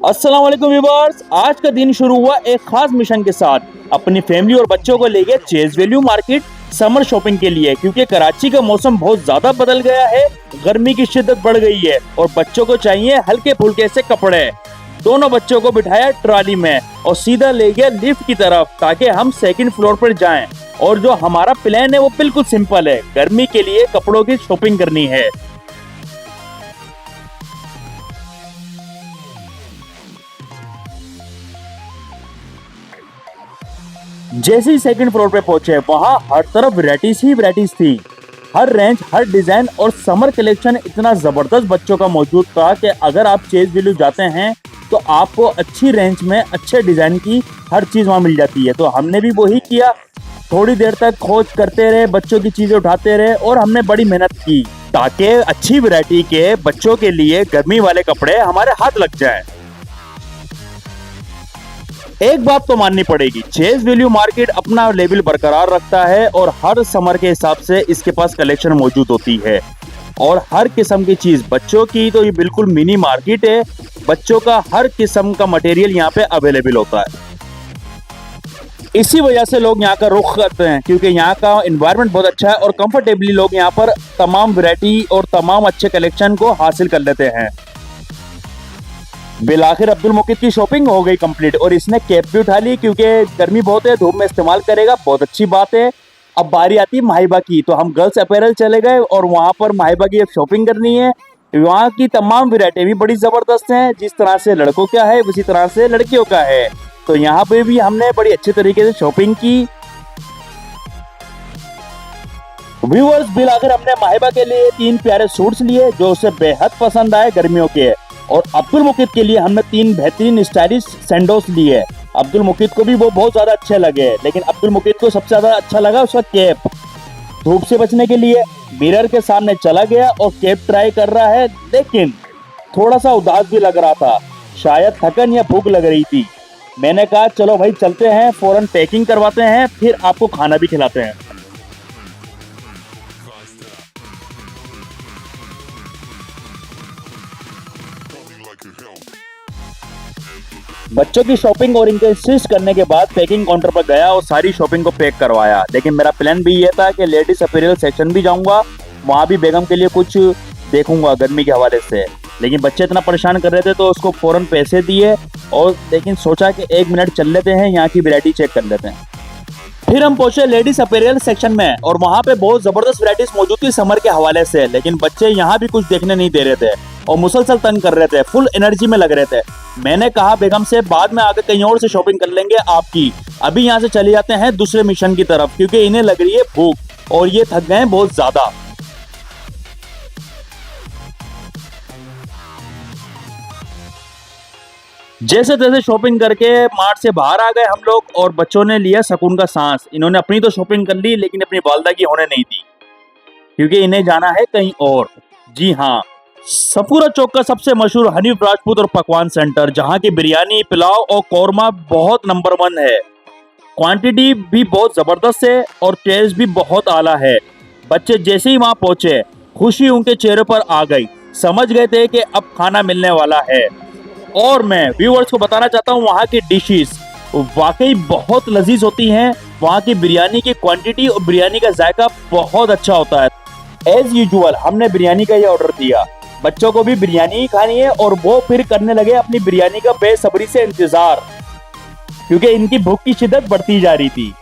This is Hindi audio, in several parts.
अस्सलाम वालेकुम व्यूअर्स। आज का दिन शुरू हुआ एक खास मिशन के साथ। अपनी फैमिली और बच्चों को ले गए chase value market summer shopping के लिए, क्योंकि कराची का मौसम बहुत ज्यादा बदल गया है। गर्मी की शिद्दत बढ़ गई है और बच्चों को चाहिए हल्के फुल्के से कपड़े। दोनों बच्चों को बिठाया ट्रॉली में और सीधा ले गया लिफ्ट की तरफ ताकि हम सेकंड फ्लोर पर जाएं। और जो हमारा प्लान है वो बिल्कुल सिंपल है, गर्मी के लिए कपड़ों की शॉपिंग करनी है। जैसे ही सेकंड फ्लोर पे पहुंचे वहां हर तरफ वैरायटीज ही वैरायटीज थी। हर रेंज, हर डिजाइन और समर कलेक्शन इतना जबरदस्त बच्चों का मौजूद था कि अगर आप चेज वैल्यू जाते हैं तो आपको अच्छी रेंज में अच्छे डिजाइन की हर चीज वहां मिल जाती है। तो हमने भी वही किया, थोड़ी देर तक खोज करते रहे, बच्चों की चीजें उठाते रहे और हमने बड़ी मेहनत की ताकि अच्छी वैरायटी के बच्चों के लिए गर्मी वाले कपड़े हमारे हाथ लग जाए। एक बात तो माननी पड़ेगी, चेज वैल्यू मार्केट अपना लेवल बरकरार रखता है और हर समर के हिसाब से इसके पास कलेक्शन मौजूद होती है और हर किस्म की चीज। बच्चों की तो ये बिल्कुल मिनी मार्केट है, बच्चों का हर किस्म का मटेरियल यहाँ पे अवेलेबल होता है। इसी वजह से लोग यहाँ का रुख करते हैं, क्योंकि यहाँ का एनवायरनमेंट बहुत अच्छा है और कंफर्टेबली लोग यहाँ पर तमाम वैरायटी और तमाम अच्छे कलेक्शन को हासिल कर लेते हैं। बिलाखिर अब्दुल मुकीद की शॉपिंग हो गई कंप्लीट और इसने कैप भी उठा ली, क्योंकि गर्मी बहुत है, धूप में इस्तेमाल करेगा, बहुत अच्छी बात है। अब बारी आती है माहिबा की, तो हम गर्ल्स अपैरल चले गए और वहां पर माहिबा की शॉपिंग करनी है। वहाँ की तमाम वैरायटी भी बड़ी जबरदस्त हैं, जिस तरह से लड़कों का है उसी तरह से लड़कियों का है। तो यहाँ पे भी हमने बड़ी अच्छे तरीके से शॉपिंग की। व्यूअर्स, बिलाखिर हमने माहिबा के लिए 3 प्यारे सूट्स लिए जो उसे बेहद पसंद आए गर्मियों के, और अब्दुल मुकीद के लिए हमने 3 बेहतरीन स्टाइलिश सैंडोस लिए। अब्दुल मुकीद को भी वो बहुत ज्यादा अच्छे लगे, लेकिन अब्दुल मुकीद को सबसे ज्यादा अच्छा लगा उसका कैप। धूप से बचने के लिए मिरर के सामने चला गया और कैप ट्राई कर रहा है, लेकिन थोड़ा सा उदास भी लग रहा था, शायद थकन या भूख लग रही थी। मैंने कहा चलो भाई चलते हैं, फौरन पैकिंग करवाते हैं, फिर आपको खाना भी खिलाते हैं। बच्चों की शॉपिंग और इनके इंसिस्ट करने के बाद पैकिंग काउंटर पर गया और सारी शॉपिंग को पैक करवाया। लेकिन मेरा प्लान भी ये था कि लेडीज अपीरियल सेक्शन भी जाऊंगा, वहां भी बेगम के लिए कुछ देखूंगा गर्मी के हवाले से। लेकिन बच्चे इतना परेशान कर रहे थे तो उसको फौरन पैसे दिए और लेकिन सोचा कि 1 मिनट चल लेते हैं, यहाँ की वैरायटी चेक कर लेते हैं। फिर हम पहुंचे लेडीज अपीरियल सेक्शन में और वहां पे बहुत जबरदस्त वैरायटीज मौजूद थी समर के हवाले से, लेकिन बच्चे यहाँ भी कुछ देखने नहीं दे रहे थे और मुसलसल तंग कर रहे थे, फुल एनर्जी में लग रहे थे। मैंने कहा बेगम से बाद में आकर कहीं और से शॉपिंग कर लेंगे आपकी, अभी यहाँ से चले जाते हैं दूसरे मिशन की तरफ, क्योंकि इन्हें लग रही है भूख और ये थक गए बहुत ज्यादा। जैसे तैसे शॉपिंग करके मार्ट से बाहर आ गए हम लोग और बच्चों ने लिया सुकून का सांस। इन्होंने अपनी तो शॉपिंग कर ली, लेकिन अपनी वालदा की होने नहीं दी, क्योंकि इन्हें जाना है कहीं और। जी हाँ, सफूरा चौक का सबसे मशहूर हनीफ राजपूत और पकवान सेंटर, जहाँ की बिरयानी, पुलाव और कौरमा बहुत नंबर 1 है। क्वांटिटी भी बहुत जबरदस्त है और टेस्ट भी बहुत आला है। बच्चे जैसे ही वहां पहुंचे खुशी उनके चेहरे पर आ गई, समझ गए थे कि अब खाना मिलने वाला है। और मैं व्यूअर्स को बताना चाहता हूँ वहाँ की डिशेस वाकई बहुत लजीज होती हैं। वहाँ की बिरयानी की क्वांटिटी और बिरयानी का जायका बहुत अच्छा होता है। एज यूजुअल हमने बिरयानी का ये ऑर्डर दिया, बच्चों को भी बिरयानी ही खानी है और वो फिर करने लगे अपनी बिरयानी का बेसब्री से इंतजार, क्योंकि इनकी भूख की शिद्दत बढ़ती जा रही थी।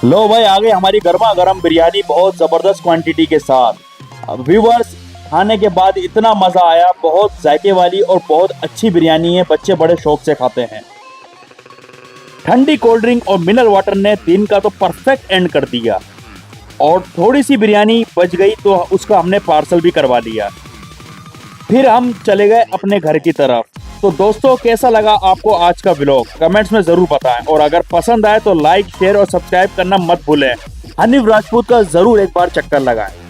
लो भाई, आ गई हमारी गर्मा गर्म बिरयानी बहुत जबरदस्त क्वांटिटी के साथ। व्यूअर्स, खाने के बाद इतना मजा आया, बहुत जायके वाली और बहुत अच्छी बिरयानी है, बच्चे बड़े शौक से खाते हैं। ठंडी कोल्ड ड्रिंक और मिनरल वाटर ने दिन का तो परफेक्ट एंड कर दिया और थोड़ी सी बिरयानी बच गई तो उसका हमने पार्सल भी करवा लिया। फिर हम चले गए अपने घर की तरफ। तो दोस्तों, कैसा लगा आपको आज का व्लॉग, कमेंट्स में जरूर बताएं और अगर पसंद आए तो लाइक, शेयर और सब्सक्राइब करना मत भूलें। हनीफ राजपूत का जरूर एक बार चक्कर लगाएं।